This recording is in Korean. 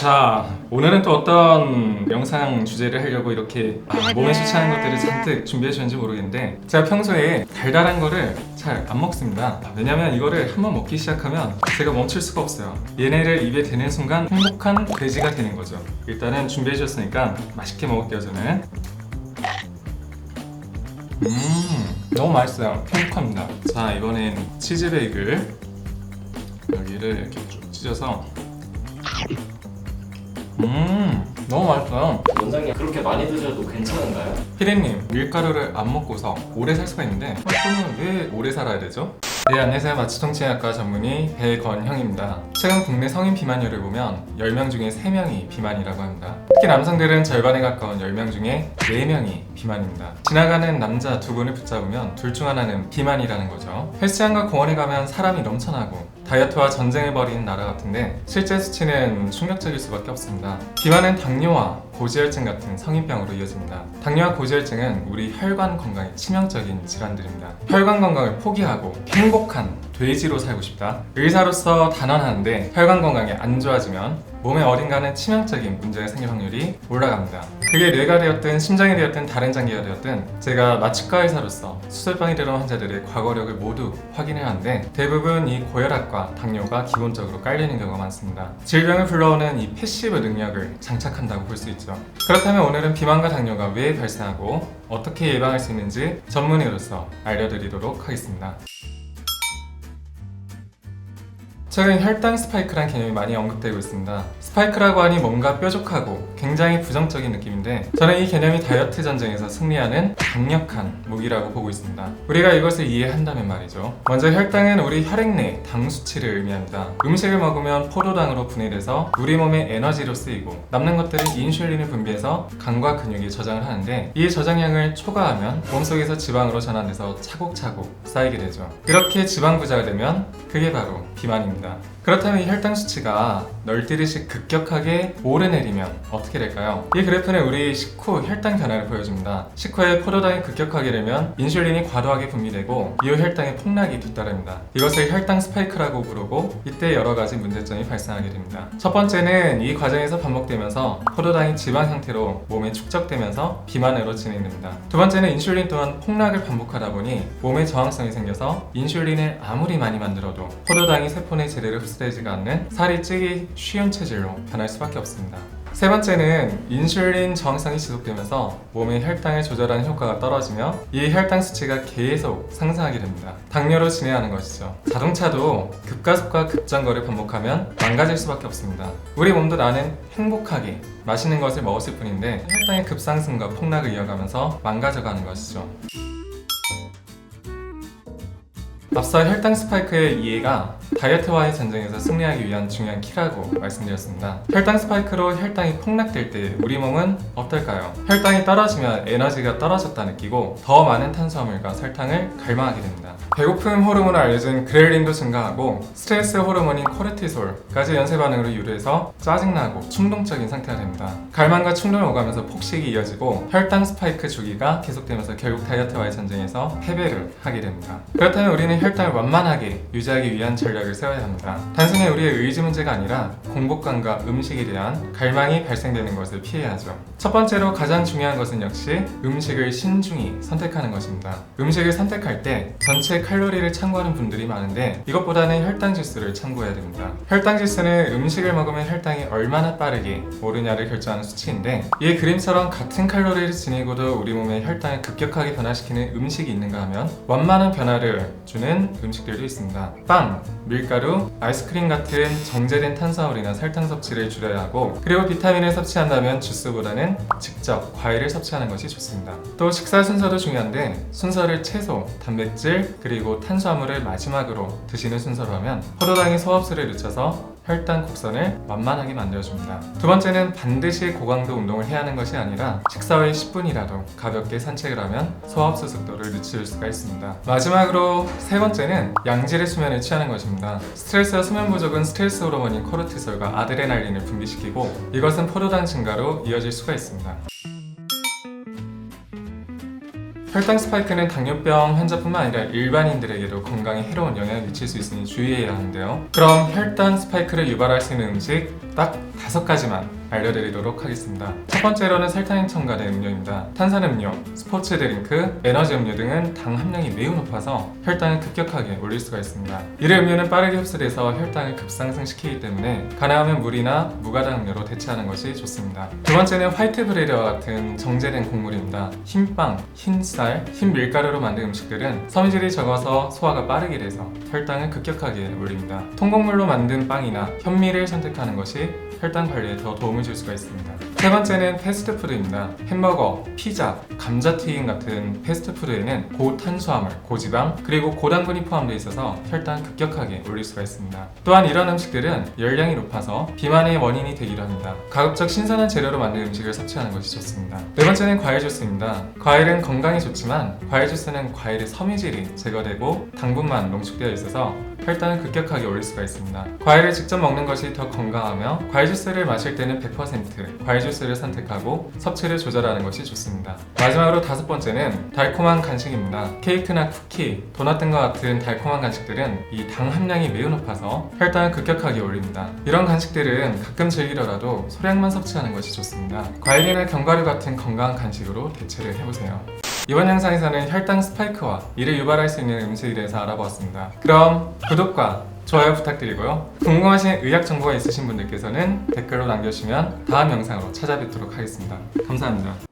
자, 오늘은 또 어떤 영상 주제를 하려고 이렇게 몸에 좋지 않은 것들을 잔뜩 준비해 주셨는지 모르겠는데, 제가 평소에 달달한 거를 잘 안 먹습니다. 왜냐면 이거를 한번 먹기 시작하면 제가 멈출 수가 없어요. 얘네를 입에 대는 순간 행복한 돼지가 되는 거죠. 일단은 준비해 주셨으니까 맛있게 먹을게요. 저는 너무 맛있어요. 행복합니다. 자, 이번엔 치즈 베이글 여기를 이렇게 쭉 찢어서 너무 맛있어요. 원장님 그렇게 많이 드셔도 괜찮은가요? 피디님, 밀가루를 안 먹고서 오래 살 수가 있는데 그러면 왜 오래 살아야 되죠? 네, 안녕하세요. 마취통치약과 전문의 배건형입니다. 최근 국내 성인 비만율을 보면 10명 중에 3명이 비만이라고 합니다. 특히 남성들은 절반에 가까운 10명 중에 4명이 비만입니다. 지나가는 남자 두 분을 붙잡으면 둘 중 하나는 비만이라는 거죠. 헬스장과 공원에 가면 사람이 넘쳐나고 다이어트와 전쟁을 벌이는 나라 같은데 실제 수치는 충격적일 수밖에 없습니다. 비만은 당뇨와 고지혈증 같은 성인병으로 이어집니다. 당뇨와 고지혈증은 우리 혈관 건강에 치명적인 질환들입니다. 혈관 건강을 포기하고 행복한 돼지로 살고 싶다. 의사로서 단언하는데 혈관 건강이 안 좋아지면 몸의 어딘가는 치명적인 문제가 생길 확률이 올라갑니다. 그게 뇌가 되었든 심장이 되었든 다른 장기가 되었든 제가 마취과 의사로서 수술방에 들어온 환자들의 과거력을 모두 확인해야 하는데 대부분 이 고혈압과 당뇨가 기본적으로 깔리는 경우가 많습니다. 질병을 불러오는 이 패시브 능력을 장착한다고 볼 수 있죠. 그렇다면 오늘은 비만과 당뇨가 왜 발생하고 어떻게 예방할 수 있는지 전문의로서 알려드리도록 하겠습니다. 최근 혈당 스파이크란 개념이 많이 언급되고 있습니다. 스파이크라고 하니 뭔가 뾰족하고 굉장히 부정적인 느낌인데 저는 이 개념이 다이어트 전쟁에서 승리하는 강력한 무기라고 보고 있습니다. 우리가 이것을 이해한다면 말이죠. 먼저 혈당은 우리 혈액 내 당 수치를 의미합니다. 음식을 먹으면 포도당으로 분해돼서 우리 몸의 에너지로 쓰이고 남는 것들은 인슐린을 분비해서 간과 근육에 저장을 하는데 이 저장량을 초과하면 몸속에서 지방으로 전환돼서 차곡차곡 쌓이게 되죠. 이렇게 지방 부자가 되면 그게 바로 비만입니다. 그렇다면 이 혈당 수치가 널뛰듯이 급격하게 오르내리면 어떻게 될까요? 이 그래프는 우리 식후 혈당 변화를 보여줍니다. 식후에 포도당이 급격하게 되면 인슐린이 과도하게 분비되고 이후 혈당의 폭락이 뒤따릅니다. 이것을 혈당 스파이크라고 부르고 이때 여러 가지 문제점이 발생하게 됩니다. 첫 번째는 이 과정에서 반복되면서 포도당이 지방 형태로 몸에 축적되면서 비만으로 진행됩니다. 두 번째는 인슐린 또한 폭락을 반복하다 보니 몸에 저항성이 생겨서 인슐린을 아무리 많이 만들어도 포도당이 세포 내 제대로 흡수되지가 않는 살이 찌기 쉬운 체질로 변할 수밖에 없습니다. 세 번째는 인슐린 저항성이 지속되면서 몸의 혈당을 조절하는 효과가 떨어지며 이 혈당 수치가 계속 상승하게 됩니다. 당뇨로 진행하는 것이죠. 자동차도 급가속과 급정거를 반복하면 망가질 수밖에 없습니다. 우리 몸도 나는 행복하게 맛있는 것을 먹었을 뿐인데 혈당의 급상승과 폭락을 이어가면서 망가져가는 것이죠. 앞서 혈당 스파이크의 이해가 다이어트와의 전쟁에서 승리하기 위한 중요한 키라고 말씀드렸습니다. 혈당 스파이크로 혈당이 폭락될 때 우리 몸은 어떨까요? 혈당이 떨어지면 에너지가 떨어졌다 느끼고 더 많은 탄수화물과 설탕을 갈망하게 됩니다. 배고픔 호르몬으로 알려진 그렐린도 증가하고 스트레스 호르몬인 코르티솔까지 연쇄 반응으로 유도해서 짜증나고 충동적인 상태가 됩니다. 갈망과 충동을 오가면서 폭식이 이어지고 혈당 스파이크 주기가 계속되면서 결국 다이어트와의 전쟁에서 패배를 하게 됩니다. 그렇다면 우리는 혈당을 완만하게 유지하기 위한 전략을 세워야 합니다. 단순히 우리의 의지 문제가 아니라 공복감과 음식에 대한 갈망이 발생되는 것을 피해야 하죠. 첫 번째로 가장 중요한 것은 역시 음식을 신중히 선택하는 것입니다. 음식을 선택할 때 전체 칼로리를 참고하는 분들이 많은데 이것보다는 혈당 지수를 참고해야 됩니다. 혈당 지수는 음식을 먹으면 혈당이 얼마나 빠르게 오르냐를 결정하는 수치인데 이 그림처럼 같은 칼로리를 지니고도 우리 몸의 혈당을 급격하게 변화시키는 음식이 있는가 하면 완만한 변화를 주는 음식들도 있습니다. 빵, 밀가루, 아이스크림 같은 정제된 탄수화물이나 설탕 섭취를 줄여야 하고 그리고 비타민을 섭취한다면 주스보다는 직접 과일을 섭취하는 것이 좋습니다. 또 식사 순서도 중요한데 순서를 채소, 단백질, 그리고 탄수화물을 마지막으로 드시는 순서로 하면 포도당이 소화흡수를 늦춰서 혈당 곡선을 완만하게 만들어줍니다. 두 번째는 반드시 고강도 운동을 해야 하는 것이 아니라 식사 후에 10분이라도 가볍게 산책을 하면 소화흡수 속도를 늦출 수가 있습니다. 마지막으로 세 번째는 양질의 수면을 취하는 것입니다. 스트레스와 수면 부족은 스트레스 호르몬인 코르티솔과 아드레날린을 분비시키고 이것은 포도당 증가로 이어질 수가 있습니다. 혈당 스파이크는 당뇨병 환자뿐만 아니라 일반인들에게도 건강에 해로운 영향을 미칠 수 있으니 주의해야 하는데요. 그럼 혈당 스파이크를 유발할 수 있는 음식 딱 5가지만 알려드리도록 하겠습니다. 첫 번째로는 설탕이 첨가된 음료입니다. 탄산음료, 스포츠 드링크, 에너지 음료 등은 당 함량이 매우 높아서 혈당을 급격하게 올릴 수가 있습니다. 이런 음료는 빠르게 흡수돼서 혈당을 급상승시키기 때문에 가능하면 물이나 무가당 음료로 대체하는 것이 좋습니다. 두 번째는 화이트 브레드와 같은 정제된 곡물입니다. 흰빵, 흰쌀, 흰밀가루로 만든 음식들은 섬유질이 적어서 소화가 빠르게 돼서 혈당을 급격하게 올립니다. 통곡물로 만든 빵이나 현미를 선택하는 것이 혈당 관리에 더 도움을 줄 수가 있습니다. 세 번째는 패스트푸드입니다. 햄버거, 피자, 감자튀김 같은 패스트푸드에는 고탄수화물, 고지방, 그리고 고당분이 포함되어 있어서 혈당을 급격하게 올릴 수가 있습니다. 또한 이런 음식들은 열량이 높아서 비만의 원인이 되기도 합니다. 가급적 신선한 재료로 만든 음식을 섭취하는 것이 좋습니다. 네 번째는 과일 주스입니다. 과일은 건강에 좋지만 과일 주스는 과일의 섬유질이 제거되고 당분만 농축되어 있어서 혈당을 급격하게 올릴 수가 있습니다. 과일을 직접 먹는 것이 더 건강하며 과일 주스를 마실 때는 100% 과일 주스를 선택하고 섭취를 조절하는 것이 좋습니다. 마지막으로 5번째는 달콤한 간식입니다. 케이크나 쿠키, 도넛 등과 같은 달콤한 간식들은 이 당 함량이 매우 높아서 혈당을 급격하게 올립니다. 이런 간식들은 가끔 즐기더라도 소량만 섭취하는 것이 좋습니다. 과일이나 견과류 같은 건강한 간식으로 대체를 해보세요. 이번 영상에서는 혈당 스파이크와 이를 유발할 수 있는 음식에 대해서 알아보았습니다. 그럼 구독과 좋아요 부탁드리고요. 궁금하신 의학 정보가 있으신 분들께서는 댓글로 남겨주시면 다음 영상으로 찾아뵙도록 하겠습니다. 감사합니다.